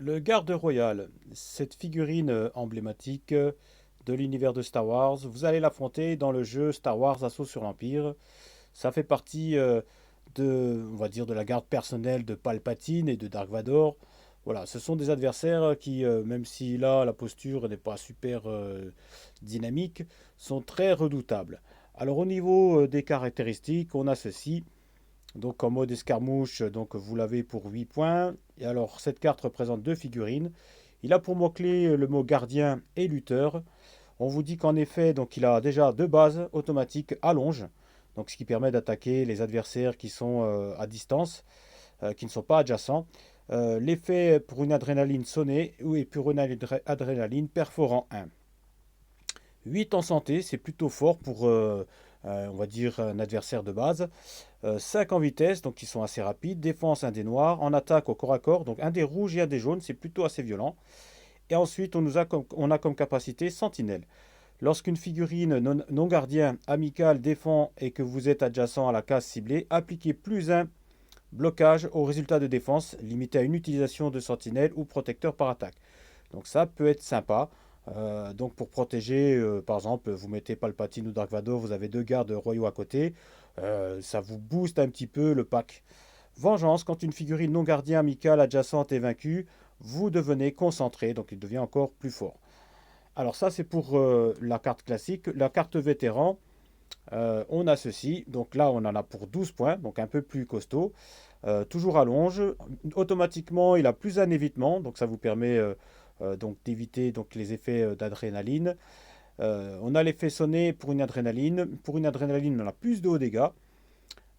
Le garde royal, cette figurine emblématique de l'univers de Star Wars, vous allez l'affronter dans le jeu Star Wars Assaut sur l'Empire. Ça fait partie on va dire, de la garde personnelle de Palpatine et de Dark Vador. Voilà, ce sont des adversaires qui, même si là la posture n'est pas super dynamique, sont très redoutables. Alors au niveau des caractéristiques, on a ceci. Donc en mode escarmouche, donc vous l'avez pour 8 points. Et alors cette carte représente deux figurines. Il a pour mot-clé le mot gardien et lutteur. On vous dit qu'en effet, donc il a déjà deux bases automatiques allonge, donc ce qui permet d'attaquer les adversaires qui sont à distance, qui ne sont pas adjacents. L'effet pour une adrénaline sonnée ou pour une adrénaline perforant 1. 8 en santé, c'est plutôt fort pour, on va dire, un adversaire de base. 5 en vitesse, donc ils sont assez rapides. Défense, un des noirs. En attaque au corps à corps, donc un des rouges et un des jaunes, c'est plutôt assez violent. Et ensuite, on a comme capacité sentinelle. Lorsqu'une figurine non gardien amical défend et que vous êtes adjacent à la case ciblée, appliquez plus un blocage au résultat de défense, limité à une utilisation de sentinelle ou protecteur par attaque. Donc ça peut être sympa. Donc pour protéger, par exemple, vous mettez Palpatine ou Dark Vador, vous avez deux gardes royaux à côté, ça vous booste un petit peu le pack. Vengeance, quand une figurine non gardien amicale adjacente est vaincue, vous devenez concentré, donc il devient encore plus fort. Alors ça c'est pour la carte classique. La carte vétéran, on a ceci. Donc là on en a pour 12 points, donc un peu plus costaud. Toujours à longe. Automatiquement il a plus un évitement, donc ça vous permet donc d'éviter donc les effets d'adrénaline. On a l'effet sonné pour une adrénaline. Pour une adrénaline on a plus de hauts dégâts.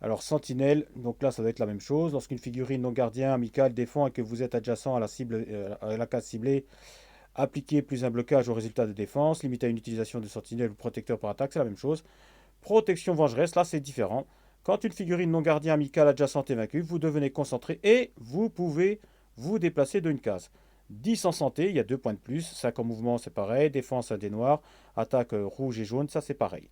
Alors sentinelle, donc là ça va être la même chose. Lorsqu'une figurine non gardien amical défend et que vous êtes adjacent à la cible, à la case ciblée, appliquer plus un blocage au résultat de défense, limiter à une utilisation de sentinelle ou protecteur par attaque, c'est la même chose. Protection vengeresse, là c'est différent. Quand une figurine non gardien amicale adjacente est vaincue, vous devenez concentré et vous pouvez vous déplacer d'une case. 10 en santé, il y a 2 points de plus. 5 en mouvement, c'est pareil. Défense, un des noirs. Attaque rouge et jaune, ça c'est pareil.